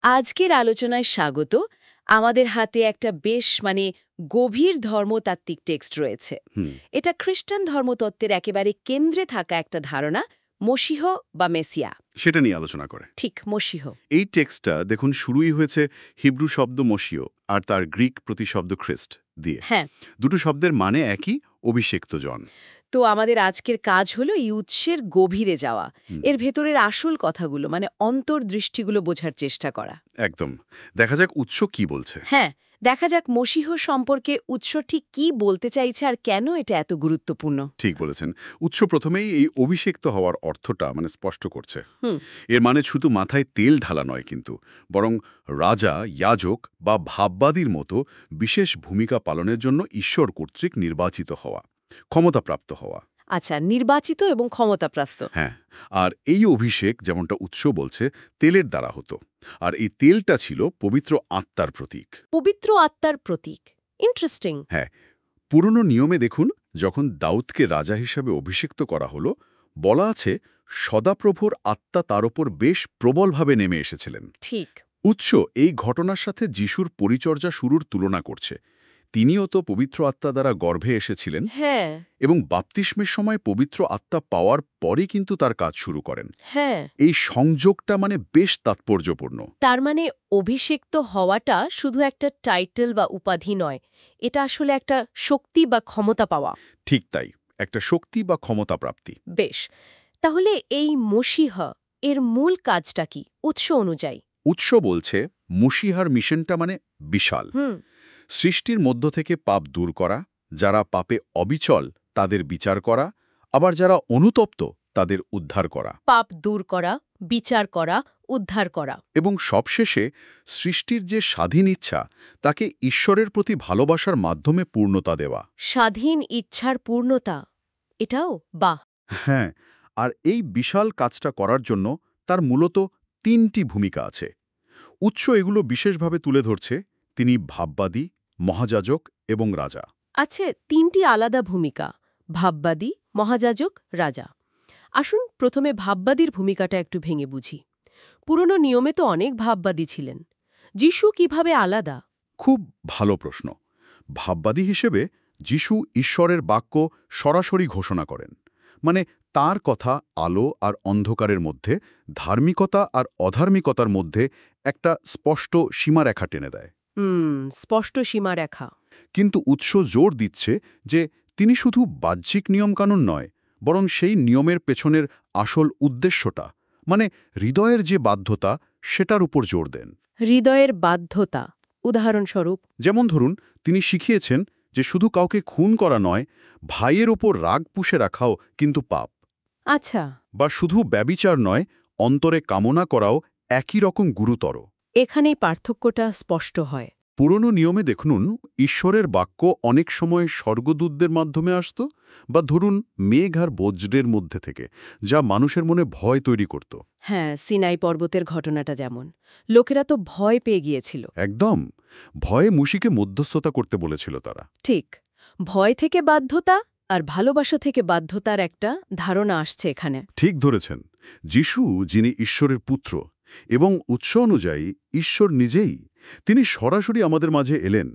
আজকের আলোচনায় স্বাগত। আমাদের হাতে একটা বেশ গভীর ধর্মতাত্ত্বিক টেক্সট রয়েছে। হুম, এটা খ্রিস্টান ধর্মতত্ত্বের একেবারে কেন্দ্রে থাকা একটা ধারণা, মসীহ বা মেসিয়া। সেটা নিয়ে আলোচনা করে। ঠিক, মসীহ। এই টেক্সটটা দেখুন শুরুই হয়েছে হিব্রু শব্দ মসীয় আর তার গ্রিক প্রতিশব্দ খ্রিস্ট দিয়ে। হ্যাঁ, দুটো শব্দের মানে একই, অভিষিক্ত জন। তো আমাদের আজকের কাজ হলো এই উৎসের গভীরে যাওয়া, হুম, এর ভেতরের আসল কথাগুলো অন্তর্দৃষ্টিগুলো বোঝার চেষ্টা করা। একদম। দেখা যাক উৎস কি বলছে। হ্যাঁ, দেখা যাক মসীহ সম্পর্কে উৎস ঠিক কী বলতে চাইছে আর কেন এটা এত গুরুত্বপূর্ণ। ঠিক বলেছেন। উৎস প্রথমেই এই অভিষিক্ত হওয়ার অর্থটা স্পষ্ট করছে। হুম। এর মানে শুধু মাথায় তেল ঢালা নয় কিন্তু, বরং রাজা, ইয়াজক বা ভাববাদীর মতো বিশেষ ভূমিকা পালনের জন্য ঈশ্বর কর্তৃক নির্বাচিত হওয়া, ক্ষমতাপ্রাপ্ত হওয়া। আচ্ছা, নির্বাচিত এবং ক্ষমতাপ্রাপ্ত। হ্যাঁ, আর এই অভিষেক, যেমনটা উৎস বলছে, তেলের দ্বারা হতো। আর এই তেলটা ছিল পবিত্র আত্মার প্রতীক। পবিত্র আত্মার প্রতীক। ইন্টারেস্টিং। হ্যাঁ, পুরনো নিয়মে দেখুন, যখন দাউদকে রাজা হিসাবে অভিষিক্ত করা হলো, বলা আছে সদাপ্রভুর আত্মা তার ওপর বেশ প্রবলভাবে নেমে এসেছিলেন। ঠিক। উৎস এই ঘটনার সাথে যিশুর পরিচর্যা শুরুর তুলনা করছে। তিনিও তো পবিত্র আত্মা দ্বারা গর্ভে এসেছিলেন হ্যাঁ। এবং বাপ্তিস্মের সময় পবিত্র আত্মা পাওয়ার পরই কিন্তু তার কাজ শুরু করেন। হ্যাঁ, এই সংযোগটা বেশ তাৎপর্যপূর্ণ। তার অভিষিক্ত হওয়াটা শুধু একটা টাইটেল বা উপাধি নয়, এটা আসলে একটা শক্তি বা ক্ষমতা পাওয়া। ঠিক তাই, একটা শক্তি বা ক্ষমতা প্রাপ্তি। বেশ, তাহলে এই মসীহ এর মূল কাজটা কি উৎস অনুযায়ী? উৎস বলছে মশিহার মিশনটা বিশাল। হুম। সৃষ্টির মধ্য থেকে পাপ দূর করা, যারা পাপে অবিচল তাদের বিচার করা, আবার যারা অনুতপ্ত তাদের উদ্ধার করা, পাপ দূর করা, বিচার করা, উদ্ধার করা। এবং সবশেষে সৃষ্টির যে স্বাধীন ইচ্ছা তাকে ঈশ্বরের প্রতি ভালোবাসার মাধ্যমে পূর্ণতা দেওয়া। স্বাধীন ইচ্ছার পূর্ণতা, এটাও বাহ। হ্যাঁ, আর এই বিশাল কাজটা করার জন্য তার মূলত তিনটি ভূমিকা আছে। উৎস এগুলো বিশেষভাবে তুলে ধরছে। তিনি ভাববাদী, মহাযাজক এবং রাজা। আছে তিনটি আলাদা ভূমিকা: ভাববাদী, মহাযাজক, রাজা। আসুন প্রথমে ভাববাদীর ভূমিকাটা একটু ভেঙে বুঝি। পুরনো নিয়মে তো অনেক ভাববাদী ছিলেন। যিশু কিভাবে আলাদা? খুব ভালো প্রশ্ন। ভাববাদী হিসেবে যিশু ঈশ্বরের বাক্য সরাসরি ঘোষণা করেন। তার কথা আলো আর অন্ধকারের মধ্যে, ধার্মিকতা আর অধার্মিকতার মধ্যে একটা স্পষ্ট সীমারেখা টেনে দেয়। স্পষ্ট সীমারেখা। কিন্তু উৎস জোর দিচ্ছে যে তিনি শুধু বাহ্যিক নিয়মকানুন নয়, বরং সেই নিয়মের পেছনের আসল উদ্দেশ্যটা, হৃদয়ের যে বাধ্যতা, সেটার উপর জোর দেন। হৃদয়ের বাধ্যতা, উদাহরণস্বরূপ? যেমন ধরুন, তিনি শিখিয়েছেন যে শুধু কাউকে খুন করা নয়, ভাইয়ের ওপর রাগ পুষে রাখাও কিন্তু পাপ। আচ্ছা। বা শুধু ব্যভিচার নয়, অন্তরে কামনা করাও একই রকম গুরুতর। এখানেই পার্থক্যটা স্পষ্ট হয়। পুরনো নিয়মে দেখুন, ঈশ্বরের বাক্য অনেক সময় স্বর্গদূতদের মাধ্যমে আসত, বা ধরুন মেঘ আর বজ্রের মধ্যে থেকে, যা মানুষের মনে ভয় তৈরি করত। হ্যাঁ, সিনাই পর্বতের ঘটনাটা যেমন। লোকেরা তো ভয় পেয়ে গিয়েছিল। একদম, ভয়ে মুশিকে মধ্যস্থতা করতে বলেছিল তারা। ঠিক, ভয় থেকে বাধ্যতা আর ভালোবাসা থেকে বাধ্যতার একটা ধারণা আসছে এখানে। ঠিক ধরেছেন। যিশু, যিনি ঈশ্বরের পুত্র এবং উৎস অনুযায়ী ঈশ্বর নিজেই, তিনি সরাসরি আমাদের মাঝে এলেন,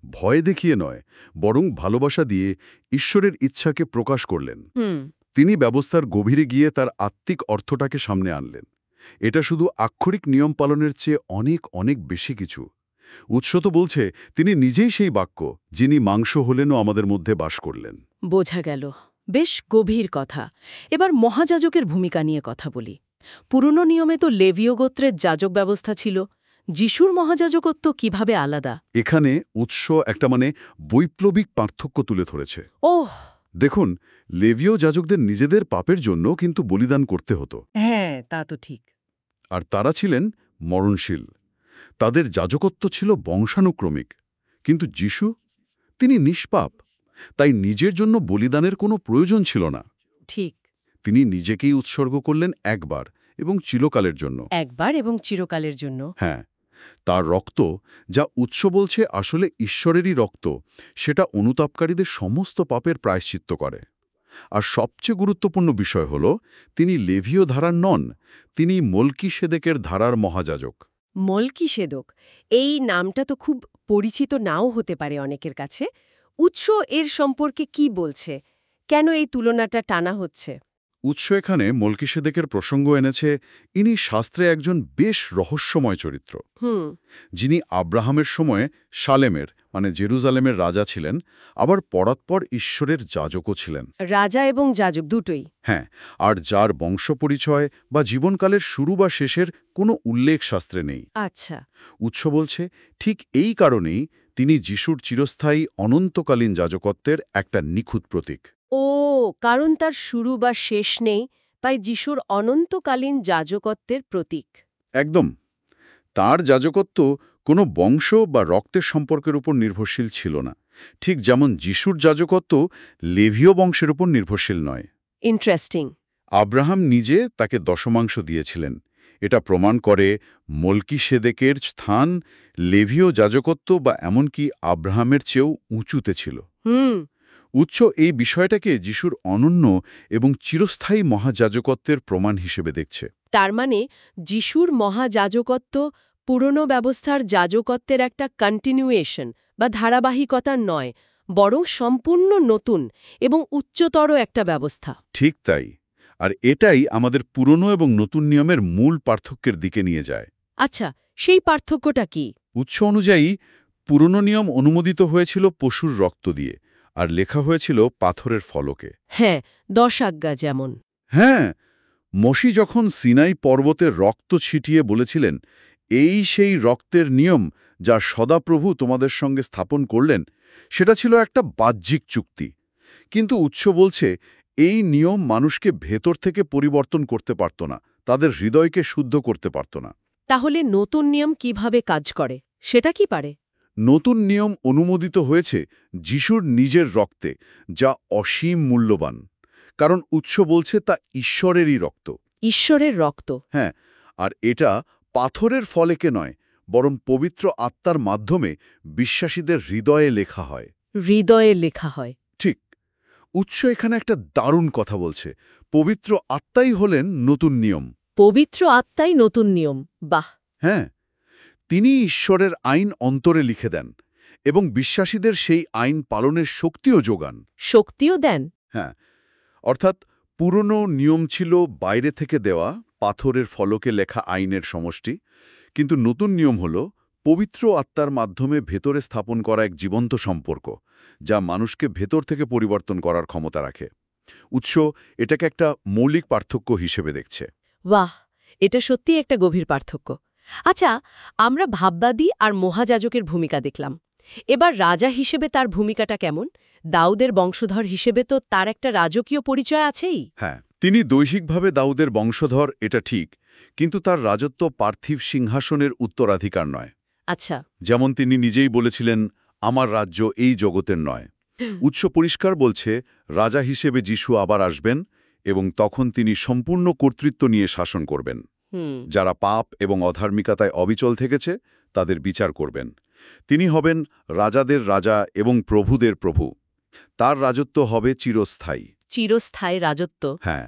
ভয় দেখিয়ে নয়, বরং ভালোবাসা দিয়ে ঈশ্বরের ইচ্ছাকে প্রকাশ করলেন। তিনি ব্যবস্থার গভীরে গিয়ে তার আত্মিক অর্থটাকে সামনে আনলেন। এটা শুধু আক্ষরিক নিয়ম পালনের চেয়ে অনেক অনেক বেশি কিছু। উৎস তো বলছে তিনি নিজেই সেই বাক্য, যিনি মাংস হলেনও আমাদের মধ্যে বাস করলেন। বোঝা গেল। বেশ গভীর কথা। এবার মহাযাজকের ভূমিকা নিয়ে কথা বলি। পুরনো নিয়মে তো লেভীয় গোত্রের যাজক ব্যবস্থা ছিল। যিশুর মহাযাজকত্ব কিভাবে আলাদা? এখানে উৎস একটা বৈপ্লবিক পার্থক্য তুলে ধরেছে। ওহ! দেখুন, লেভীয় যাজকদের নিজেদের পাপের জন্য কিন্তু বলিদান করতে হতো। হ্যাঁ, তা তো ঠিক। আর তারা ছিলেন মরণশীল। তাদের যাজকত্ব ছিল বংশানুক্রমিক। কিন্তু যিশু, তিনি নিষ্পাপ, তাই নিজের জন্য বলিদানের কোনো প্রয়োজন ছিল না। ঠিক। তিনি নিজেকেই উৎসর্গ করলেন একবার এবং চিরকালের জন্য। একবার এবং চিরকালের জন্য। হ্যাঁ, তার রক্ত, যা উৎস বলছে আসলে ঈশ্বরেরই রক্ত, সেটা অনুতাপকারীদের সমস্ত পাপের প্রায়শ্চিত্ত করে। আর সবচেয়ে গুরুত্বপূর্ণ বিষয় হল, তিনি লেভীয় ধারার নন, তিনি মলকিসেদেকের ধারার মহাযাজক। মলকিসেদক, এই নামটা তো খুব পরিচিত নাও হতে পারে অনেকের কাছে। উৎস এর সম্পর্কে কি বলছে? কেন এই তুলনাটা টানা হচ্ছে? উৎস এখানে মলকিসেদেকের প্রসঙ্গ এনেছে। ইনি শাস্ত্রে একজন বেশ রহস্যময় চরিত্র, হুম। যিনি আব্রাহামের সময়ে শালেমের মানে জেরুজালেমের রাজা ছিলেন, আবার পরাৎপর ঈশ্বরের যাজকও ছিলেন। রাজা এবং যাজক দুটোই। হ্যাঁ, আর যার বংশপরিচয় বা জীবনকালের শুরু বা শেষের কোনো উল্লেখ শাস্ত্রে নেই। আচ্ছা। উৎস বলছে ঠিক এই কারণেই তিনি যিশুর চিরস্থায়ী অনন্তকালীন যাজকত্বের একটা নিখুঁত প্রতীক। ও, কারণ তার শুরু বা শেষ নেই, তাই যিশুর অনন্তকালীন যাজকত্বের প্রতীক। একদম। তার যাজকত্ব কোনো বংশ বা রক্তের সম্পর্কের উপর নির্ভরশীল ছিল না, ঠিক যেমন যিশুর যাজকত্ব লেভীয় বংশের উপর নির্ভরশীল নয়। ইন্টারেস্টিং। আব্রাহাম নিজে তাকে দশমাংশ দিয়েছিলেন। এটা প্রমাণ করে মলকিসেদেকের স্থান লেভীয় যাজকত্ব বা এমনকি আব্রাহামের চেয়েও উঁচুতে ছিল। হুম। উৎস এই বিষয়টাকে যিশুর অনন্য এবং চিরস্থায়ী মহাযাজকত্বের প্রমাণ হিসেবে দেখছে। তার মানে যিশুর মহাযাজকত্ব পুরনো ব্যবস্থার যাজকত্বের একটা কন্টিনিউয়েশন বা ধারাবাহিকতা নয়, বরং সম্পূর্ণ নতুন এবং উচ্চতর একটা ব্যবস্থা। ঠিক তাই। আর এটাই আমাদের পুরনো এবং নতুন নিয়মের মূল পার্থক্যের দিকে নিয়ে যায়। আচ্ছা, সেই পার্থক্যটা কি? উৎস অনুযায়ী পুরনো নিয়ম অনুমোদিত হয়েছিল পশুর রক্ত দিয়ে, আর লেখা হয়েছিল পাথরের ফলকে। হ্যাঁ, 10 আজ্ঞা যেমন। হ্যাঁ, মোশি যখন সিনাই পর্বতের রক্ত ছিটিয়ে বলেছিলেন, এই সেই রক্তের নিয়ম যা সদাপ্রভু তোমাদের সঙ্গে স্থাপন করলেন, সেটা ছিল একটা বাহ্যিক চুক্তি। কিন্তু উৎস বলছে এই নিয়ম মানুষকে ভেতর থেকে পরিবর্তন করতে পারত না, তাদের হৃদয়কে শুদ্ধ করতে পারত না। তাহলে নতুন নিয়ম কিভাবে কাজ করে সেটা কি পারে? নতুন নিয়ম অনুমোদিত হয়েছে যিশুর নিজের রক্তে, যা অসীম মূল্যবান, কারণ উৎস বলছে তা ঈশ্বরেরই রক্ত। ঈশ্বরের রক্ত। হ্যাঁ, আর এটা পাথরের ফলেকে নয়, বরং পবিত্র আত্মার মাধ্যমে বিশ্বাসীদের হৃদয়ে লেখা হয়। হৃদয়ে লেখা হয়। ঠিক। উৎস এখানে একটা দারুণ কথা বলছে, পবিত্র আত্মাই হলেন নতুন নিয়ম। পবিত্র আত্মাই নতুন নিয়ম। বাহ! হ্যাঁ, তিনি ঈশ্বরের আইন অন্তরে লিখে দেন এবং বিশ্বাসীদের সেই আইন পালনের শক্তিও যোগান। শক্তিও দেন। হ্যাঁ, অর্থাৎ পুরনো নিয়ম ছিল বাইরে থেকে দেওয়া পাথরের ফলকে লেখা আইনের সমষ্টি, কিন্তু নতুন নিয়ম হল পবিত্র আত্মার মাধ্যমে ভেতরে স্থাপন করা এক জীবন্ত সম্পর্ক, যা মানুষকে ভেতর থেকে পরিবর্তন করার ক্ষমতা রাখে। উৎস এটাকে একটা মৌলিক পার্থক্য হিসেবে দেখছে। বাহ! এটা সত্যিই একটা গভীর পার্থক্য। আচ্ছা, আমরা ভাববাদী আর মহাযাজকের ভূমিকা দেখলাম। এবার রাজা হিসেবে তার ভূমিকাটা কেমন? দাউদের বংশধর হিসেবে তো তার একটা রাজকীয় পরিচয় আছেই। হ্যাঁ, তিনি দৈহিকভাবে দাউদের বংশধর, এটা ঠিক, কিন্তু তার রাজত্ব পার্থিব সিংহাসনের উত্তরাধিকার নয়। আচ্ছা। যেমন তিনি নিজেই বলেছিলেন, আমার রাজ্য এই জগতের নয়। উৎস পরিষ্কার বলছে রাজা হিসেবে যিশু আবার আসবেন এবং তখন তিনি সম্পূর্ণ কর্তৃত্ব নিয়ে শাসন করবেন। হুম। যারা পাপ এবং অধার্মিকতায় অবিচল থেকেছে তাদের বিচার করবেন। তিনি হবেন রাজাদের রাজা এবং প্রভুদের প্রভু। তার রাজত্ব হবে চিরস্থায়ী। চিরস্থায়ী রাজত্ব। হ্যাঁ,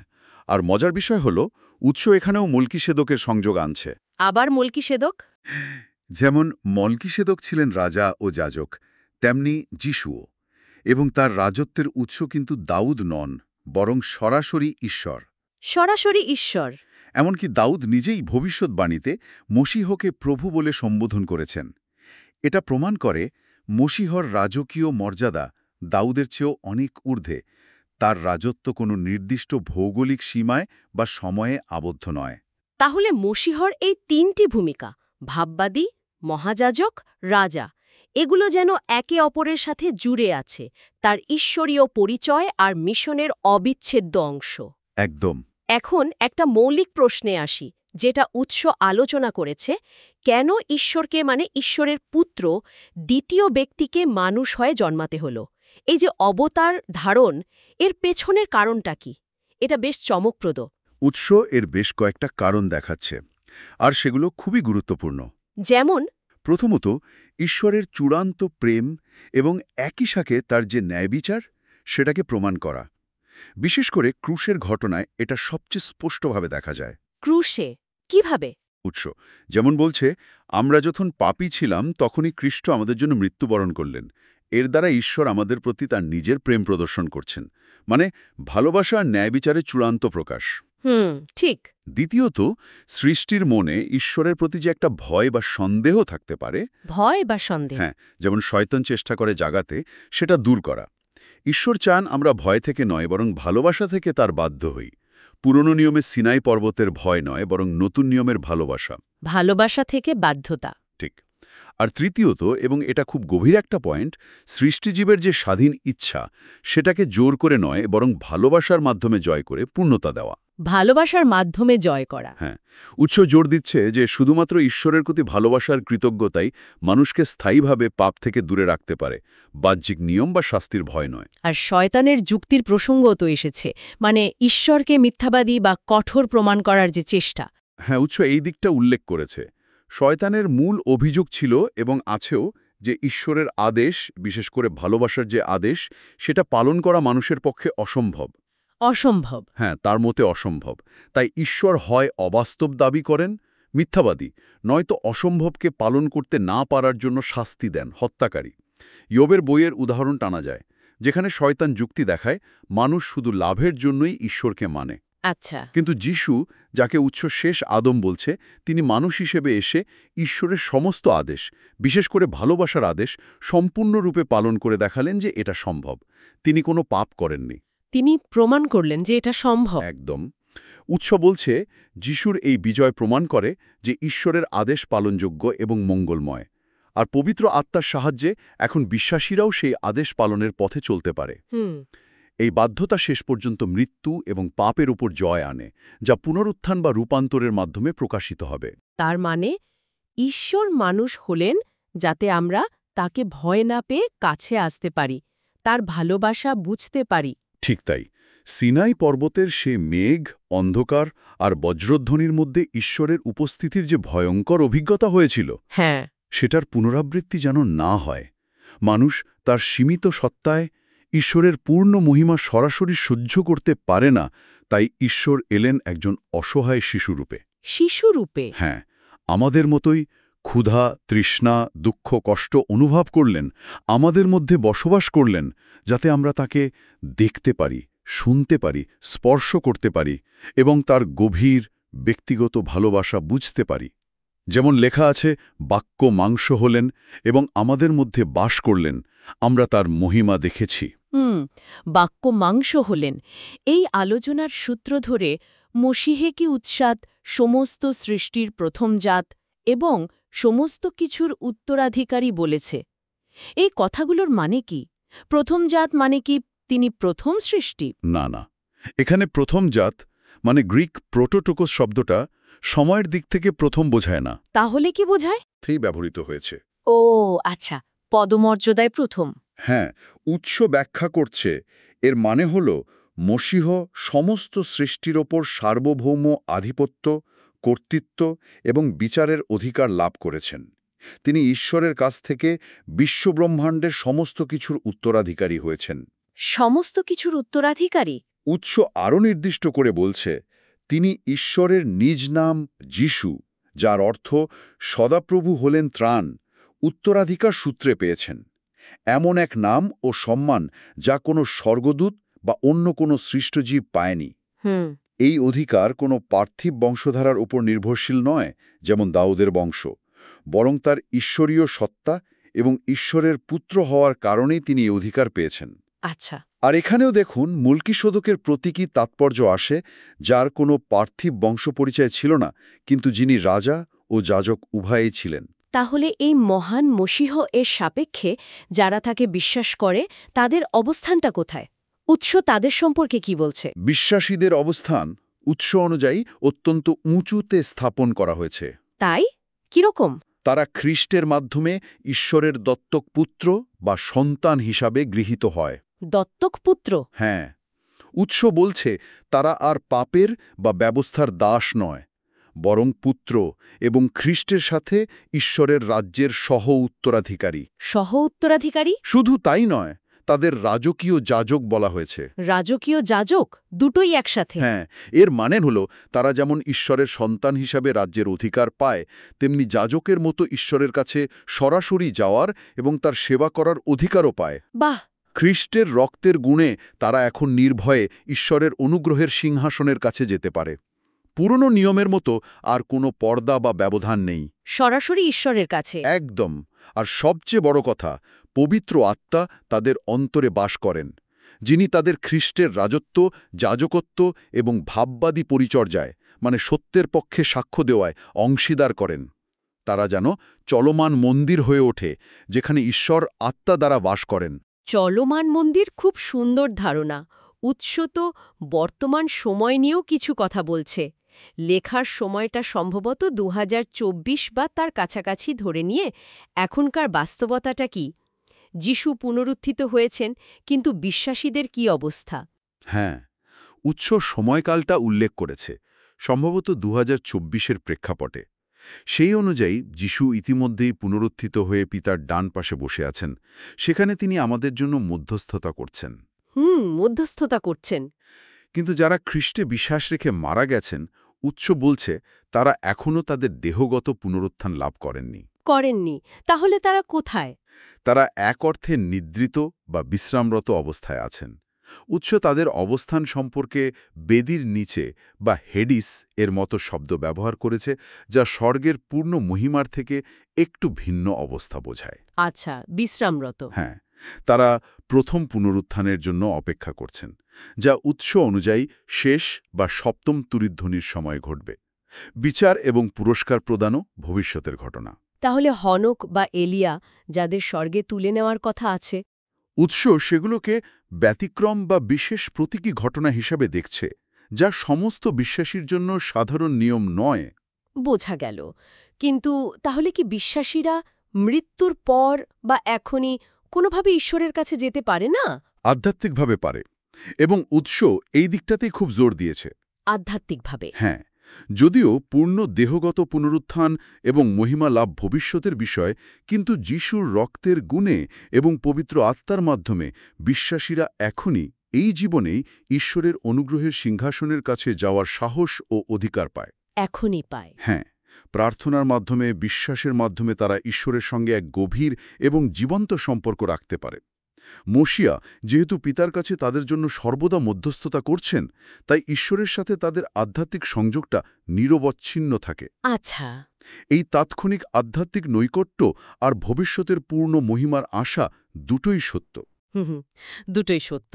আর মজার বিষয় হল উৎস এখানেও মলকিসেদকের সংযোগ আনছে। আবার মলকিসেদক? যেমন মলকিসেদক ছিলেন রাজা ও যাজক, তেমনি যিশুও। এবং তার রাজত্বের উৎস কিন্তু দাউদ নন, বরং সরাসরি ঈশ্বর। সরাসরি ঈশ্বর। এমনকি দাউদ নিজেই ভবিষ্যৎবাণীতে মশীহকে প্রভু বলে সম্বোধন করেছেন। এটা প্রমাণ করে মশীহর রাজকীয় মর্যাদা দাউদের চেয়েও অনেক ঊর্ধ্বে। তার রাজত্ব কোনো নির্দিষ্ট ভৌগোলিক সীমায় বা সময়ে আবদ্ধ নয়। তাহলে মশীহর এই 3টি ভূমিকা, ভাববাদী, মহাযাজক, রাজা, এগুলো যেন একে অপরের সাথে জুড়ে আছে, তার ঈশ্বরীয় পরিচয় আর মিশনের অবিচ্ছেদ্য অংশ। একদম। এখন একটা মৌলিক প্রশ্নে আসি, যেটা উৎস আলোচনা করেছে। কেন ঈশ্বরকে মানে ঈশ্বরের পুত্র দ্বিতীয় ব্যক্তিকে মানুষ হয়ে জন্মাতে হলো? এই যে অবতার ধারণ, এর পেছনের কারণটা কি? এটা বেশ চমকপ্রদ। উৎস এর বেশ কয়েকটা কারণ দেখাচ্ছে, আর সেগুলো খুবই গুরুত্বপূর্ণ। যেমন? প্রথমত, ঈশ্বরের চূড়ান্ত প্রেম এবং একই সাথে তার যে ন্যায়বিচার, সেটাকে প্রমাণ করা। বিশেষ করে ক্রুশের ঘটনায় এটা সবচেয়ে স্পষ্টভাবে দেখা যায়। ক্রুশে? কিভাবে? উৎস যেমন বলছে, আমরা যখন পাপী ছিলাম তখনই খ্রিস্ট আমাদের জন্য মৃত্যুবরণ করলেন। এর দ্বারা ঈশ্বর আমাদের প্রতি তার নিজের প্রেম প্রদর্শন করছেন, মানে ভালোবাসা আর ন্যায় বিচারের চূড়ান্ত প্রকাশ। ঠিক। দ্বিতীয়ত, সৃষ্টির মনে ঈশ্বরের প্রতি যে একটা ভয় বা সন্দেহ থাকতে পারে, ভয় বা সন্দেহ। হ্যাঁ, যেমন শয়তান চেষ্টা করে জাগাতে, সেটা দূর করা। ঈশ্বর চান আমরা ভয় থেকে নয় বরং ভালোবাসা থেকে তার বাধ্য হই। পুরনো নিয়মে সিনাই পর্বতের ভয় নয় বরং নতুন নিয়মের ভালোবাসা। ভালোবাসা থেকে বাধ্যতা। ঠিক। আর তৃতীয়ত, এবং এটা খুব গভীর একটা পয়েন্ট, সৃষ্টিজীবের যে স্বাধীন ইচ্ছা সেটাকে জোর করে নয় বরং ভালোবাসার মাধ্যমে জয় করে পূর্ণতা দেওয়া। ভালোবাসার মাধ্যমে জয় করা। হ্যাঁ, উৎস জোর দিচ্ছে যে শুধুমাত্র ঈশ্বরের প্রতি ভালোবাসার কৃতজ্ঞতাই মানুষকে স্থায়ীভাবে পাপ থেকে দূরে রাখতে পারে, বাহ্যিক নিয়ম বা শাস্তির ভয় নয়। আর শয়তানের যুক্তির প্রসঙ্গও তো এসেছে, মানে ঈশ্বরকে মিথ্যাবাদী বা কঠোর প্রমাণ করার যে চেষ্টা। হ্যাঁ, উৎস এই দিকটা উল্লেখ করেছে। শয়তানের মূল অভিযোগ ছিল এবং আছেও যে ঈশ্বরের আদেশ, বিশেষ করে ভালোবাসার যে আদেশ, সেটা পালন করা মানুষের পক্ষে অসম্ভব। অসম্ভব। হ্যাঁ, তার মতে অসম্ভব। তাই ঈশ্বর হয় অবাস্তব দাবি করেন, মিথ্যাবাদী, নয়তো অসম্ভবকে পালন করতে না পারার জন্য শাস্তি দেন, হত্যাকারী। ইয়োবের বইয়ের উদাহরণ টানা যায়, যেখানে শয়তান যুক্তি দেখায় মানুষ শুধু লাভের জন্যই ঈশ্বরকে মানে। আচ্ছা। কিন্তু যিশু, যাকে উৎস শেষ আদম বলছে, তিনি মানুষ হিসেবে এসে ঈশ্বরের সমস্ত আদেশ, বিশেষ করে ভালোবাসার আদেশ, সম্পূর্ণরূপে পালন করে দেখালেন যে এটা সম্ভব। তিনি কোনো পাপ করেননি। তিনি প্রমাণ করলেন যে এটা সম্ভব। একদম। উৎস বলছে, যিশুর এই বিজয় প্রমাণ করে যে ঈশ্বরের আদেশ পালনযোগ্য এবং মঙ্গলময়। আর পবিত্র আত্মার সাহায্যে এখন বিশ্বাসীরাও সেই আদেশ পালনের পথে চলতে পারে। এই বাধ্যতা শেষ পর্যন্ত মৃত্যু এবং পাপের উপর জয় আনে, যা পুনরুত্থান বা রূপান্তরের মাধ্যমে প্রকাশিত হবে। তার মানে ঈশ্বর মানুষ হলেন যাতে আমরা তাকে ভয় না পেয়ে কাছে আসতে পারি, তার ভালোবাসা বুঝতে পারি। ঠিক তাই। সিনাই পর্বতের সে মেঘ, অন্ধকার আর বজ্রধ্বনির মধ্যে ঈশ্বরের উপস্থিতির যে ভয়ঙ্কর অভিজ্ঞতা হয়েছিল, হ্যাঁ, সেটার পুনরাবৃত্তি যেন না হয়। মানুষ তার সীমিত সত্তায় ঈশ্বরের পূর্ণ মহিমা সরাসরি সহ্য করতে পারে না, তাই ঈশ্বর এলেন একজন অসহায় শিশুরূপে। শিশুরূপে। হ্যাঁ, আমাদের মতোই ক্ষুধা, তৃষ্ণা, দুঃখ, কষ্ট অনুভব করলেন, আমাদের মধ্যে বসবাস করলেন, যাতে আমরা তাকে দেখতে পারি, শুনতে পারি, স্পর্শ করতে পারি এবং তার গভীর ব্যক্তিগত ভালোবাসা বুঝতে পারি। যেমন লেখা আছে, বাক্য মাংস হলেন এবং আমাদের মধ্যে বাস করলেন, আমরা তার মহিমা দেখেছি। বাক্য মাংস হলেন। এই আলোচনার সূত্র ধরে মসিহে কি উৎসাত সমস্ত সৃষ্টির প্রথম জাত এবং সমস্ত কিছুর উত্তরাধিকারী বলেছে। এই কথাগুলোর মানে কি? প্রথম জাত মানে কি তিনি প্রথম সৃষ্টি? না না, এখানে প্রথম জাত মানে গ্রিক প্রোটোটোকস শব্দটা সময়ের দিক থেকে প্রথম বোঝায় না। তাহলে কি বোঝায়? সেই ব্যবহৃত হয়েছে। ও আচ্ছা, পদমর্যাদায় প্রথম। হ্যাঁ, উৎস ব্যাখ্যা করছে, এর মানে হল মসীহ সমস্ত সৃষ্টির ওপর সার্বভৌম আধিপত্য, কর্তৃত্ব এবং বিচারের অধিকার লাভ করেছেন। তিনি ঈশ্বরের কাছ থেকে বিশ্বব্রহ্মাণ্ডের সমস্ত কিছুর উত্তরাধিকারী হয়েছেন। সমস্ত কিছুর উত্তরাধিকারী? উৎস আরও নির্দিষ্ট করে বলছে, তিনি ঈশ্বরের নিজ নাম যিশু, যার অর্থ সদাপ্রভু হলেন ত্রাণ, উত্তরাধিকার সূত্রে পেয়েছেন। এমন এক নাম ও সম্মান যা কোনো স্বর্গদূত বা অন্য কোনো সৃষ্টজীব পায়নি। এই অধিকার কোনো পার্থিব বংশধারার উপর নির্ভরশীল নয়, যেমন দাউদের বংশ, বরং তার ঈশ্বরীয় সত্তা এবং ঈশ্বরের পুত্র হওয়ার কারণেই তিনি এই অধিকার পেয়েছেন। আচ্ছা। আর এখানেও দেখুন, মুলকিশোদকের প্রতীকী তাৎপর্য আসে, যার কোনো পার্থিব বংশ পরিচয় ছিল না, কিন্তু যিনি রাজা ও যাজক উভয়েই ছিলেন। তাহলে এই মহান মসীহ এর সাপেক্ষে যারা তাকে বিশ্বাস করে তাদের অবস্থানটা কোথায়? উৎস তাদের সম্পর্কে কি বলছে? বিশ্বাসীদের অবস্থান উৎস অনুযায়ী অত্যন্ত উঁচুতে স্থাপন করা হয়েছে। তাই? কিরকম? তারা খ্রিস্টের মাধ্যমে ঈশ্বরের দত্তক পুত্র বা সন্তান হিসাবে গৃহীত হয়। দত্তক পুত্র? হ্যাঁ, উৎস বলছে তারা আর পাপের বা ব্যবস্থার দাস নয়, বরং পুত্র এবং খ্রিস্টের সাথে ঈশ্বরের রাজ্যের সহ উত্তরাধিকারী। সহ উত্তরাধিকারী? শুধু তাই নয়, তাদের রাজকীয় যাজক বলা হয়েছে। রাজকীয় যাজক দুটোই একসাথে। হ্যাঁ, এর মানে হলো তারা যেমন ঈশ্বরের সন্তান হিসাবে রাজ্যের অধিকার পায়, তেমনি যাজকের মতো ঈশ্বরের কাছে সরাসরি যাওয়ার এবং তার সেবা করার অধিকারও পায়। বাহ! খ্রিস্টের রক্তের গুণে তারা এখন নির্ভয়ে ঈশ্বরের অনুগ্রহের সিংহাসনের কাছে যেতে পারে। পুরনো নিয়মের মতো আর কোনো পর্দা বা ব্যবধান নেই। সরাসরি ঈশ্বরের কাছে। একদম। আর সবচেয়ে বড় কথা, পবিত্র আত্মা তাদের অন্তরে বাস করেন, যিনি তাদের খ্রিস্টের রাজত্ব, যাজকত্ব এবং ভাববাদী পরিচর্যায়, মানে সত্যের পক্ষে সাক্ষ্য দেওয়ায় অংশীদার করেন। তারা যেন চলমান মন্দির হয়ে ওঠে, যেখানে ঈশ্বর আত্মা দ্বারা বাস করেন। চলমান মন্দির খুব সুন্দর ধারণা। উৎস তো বর্তমান সময় নিয়েও কিছু কথা বলছে। লেখার সময়টা সম্ভবত 2024 বা তার কাছাকাছি ধরে নিয়ে এখনকার বাস্তবতাটা কি? যিশু পুনরুত্থিত হয়েছেন, কিন্তু বিশ্বাসীদের কি অবস্থা? হ্যাঁ, উৎস সময়কালটা উল্লেখ করেছে, সম্ভবত 2024-এর প্রেক্ষাপটে। সেই অনুযায়ী যিশু ইতিমধ্যেই পুনরুত্থিত হয়ে পিতার ডান পাশে বসে আছেন। সেখানে তিনি আমাদের জন্য মধ্যস্থতা করছেন। মধ্যস্থতা করছেন। কিন্তু যারা খ্রিস্টে বিশ্বাস রেখে মারা গেছেন, উৎস বলছে তারা এখনও তাদের দেহগত পুনরুত্থান লাভ করেননি। তাহলে তারা কোথায়? তারা এক অর্থে নিদ্রিত বা বিশ্রামরত অবস্থায় আছেন। উৎস তাদের অবস্থান সম্পর্কে বেদির নিচে বা হেডিস এর মতো শব্দ ব্যবহার করেছে, যা স্বর্গের পূর্ণ মহিমার থেকে একটু ভিন্ন অবস্থা বোঝায়। আচ্ছা, বিশ্রামরত। হ্যাঁ, তারা প্রথম পুনরুত্থানের জন্য অপেক্ষা করছেন, যা উৎস অনুযায়ী শেষ বা সপ্তম তুরিধ্বনির সময় ঘটবে। বিচার এবং পুরস্কার প্রদানও ভবিষ্যতের ঘটনা। তাহলে হনক বা এলিয়া, যাদের স্বর্গে তুলে নেওয়ার কথা আছে, উৎস সেগুলোকে ব্যতিক্রম বা বিশেষ প্রতীকী ঘটনা হিসাবে দেখছে, যা সমস্ত বিশ্বাসীর জন্য সাধারণ নিয়ম নয়। বোঝা গেল। কিন্তু তাহলে কি বিশ্বাসীরা মৃত্যুর পর বা এখনই কোনোভাবে ঈশ্বরের কাছে যেতে পারে না? আধ্যাত্মিকভাবে পারে, এবং উৎস এই দিকটাতেই খুব জোর দিয়েছে। আধ্যাত্মিকভাবে? হ্যাঁ, যদিও পূর্ণ দেহগত পুনরুত্থান এবং মহিমা লাভ ভবিষ্যতের বিষয়, কিন্তু যিশুর রক্তের গুণে এবং পবিত্র আত্মার মাধ্যমে বিশ্বাসীরা এখনই এই জীবনেই ঈশ্বরের অনুগ্রহের সিংহাসনের কাছে যাওয়ার সাহস ও অধিকার পায়। এখনই পায়? হ্যাঁ, প্রার্থনার মাধ্যমে, বিশ্বাসের মাধ্যমে তারা ঈশ্বরের সঙ্গে এক গভীর এবং জীবন্ত সম্পর্ক রাখতে পারে। মশিয়া যেহেতু পিতার কাছে তাদের জন্য সর্বদা মধ্যস্থতা করছেন, তাই ঈশ্বরের সাথে তাদের আধ্যাত্মিক সংযোগটা নিরবচ্ছিন্ন থাকে। আচ্ছা। এই তাৎক্ষণিক আধ্যাত্মিক নৈকট্য আর ভবিষ্যতের পূর্ণ মহিমার আশা দুটোই সত্য। দুটোই সত্য।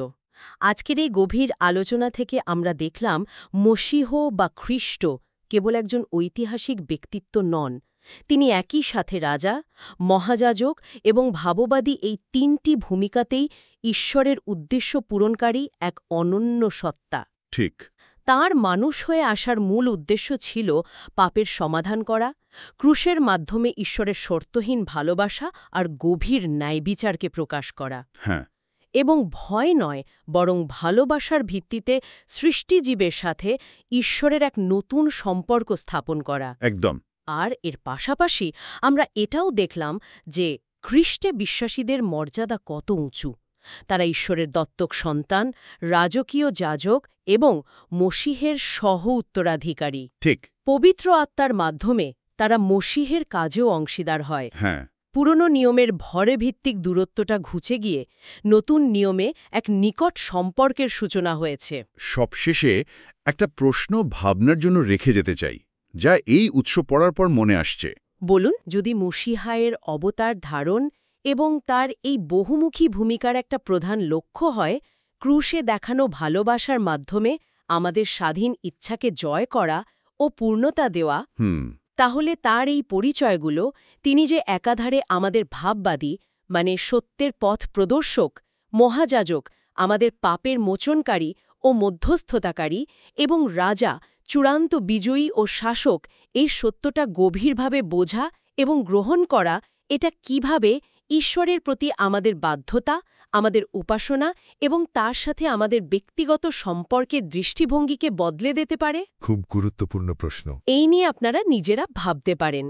আজকের এই গভীর আলোচনা থেকে আমরা দেখলাম মশীহ বা খ্রিস্ট কেবল একজন ঐতিহাসিক ব্যক্তিত্ব নন। তিনি একই সাথে রাজা, মহাযাজক এবং ভাববাদী, এই তিনটি ভূমিকাতেই ঈশ্বরের উদ্দেশ্য পূরণকারী এক অনন্য সত্তা। ঠিক। তাঁর মানুষ হয়ে আসার মূল উদ্দেশ্য ছিল পাপের সমাধান করা, ক্রুশের মাধ্যমে ঈশ্বরের শর্তহীন ভালোবাসা আর গভীর ন্যায়বিচারকে প্রকাশ করা। হ্যাঁ। এবং ভয় নয়, বরং ভালোবাসার ভিত্তিতে সৃষ্টিজীবের সাথে ঈশ্বরের এক নতুন সম্পর্ক স্থাপন করা। একদম। আর এর পাশাপাশি আমরা এটাও দেখলাম যে খ্রিস্টে বিশ্বাসীদের মর্যাদা কত উঁচু। তারা ঈশ্বরের দত্তক সন্তান, রাজকীয় যাজক এবং মশীহের সহ উত্তরাধিকারী। ঠিক। পবিত্র আত্মার মাধ্যমে তারা মশীহের কাজেও অংশীদার হয়। হ্যাঁ। পুরনো নিয়মের ভরে ভিত্তিক দূরত্বটা ঘুচে গিয়ে নতুন নিয়মে এক নিকট সম্পর্কের সূচনা হয়েছে। সবশেষে একটা প্রশ্ন ভাবনার জন্য রেখে যেতে চাই, যা এই উৎস পড়ার পর মনে আসছে। বলুন, যদি মশীহায়ের অবতার ধারণ এবং তার এই বহুমুখী ভূমিকার একটা প্রধান লক্ষ্য হয় ক্রুশে দেখানো ভালোবাসার মাধ্যমে আমাদের স্বাধীন ইচ্ছাকে জয় করা ও পূর্ণতা দেওয়া, তাহলে তার এই পরিচয়গুলো, তিনি যে একাধারে আমাদের ভাববাদী, মানে সত্যের পথ প্রদর্শক, মহাযাজক, আমাদের পাপের মোচনকারী ও মধ্যস্থতাকারী, এবং রাজা, চূড়ান্ত বিজয়ী ও শাসক, এই সত্যটা গভীরভাবে বোঝা এবং গ্রহণ করা, এটা কিভাবে ঈশ্বরের প্রতি আমাদের বাধ্যতা, আমাদের উপাসনা এবং তার সাথে আমাদের ব্যক্তিগত সম্পর্কের দৃষ্টিভঙ্গিকে বদলে দিতে পারে? খুব গুরুত্বপূর্ণ প্রশ্ন। এই নিয়ে আপনারা নিজেরা ভাবতে পারেন।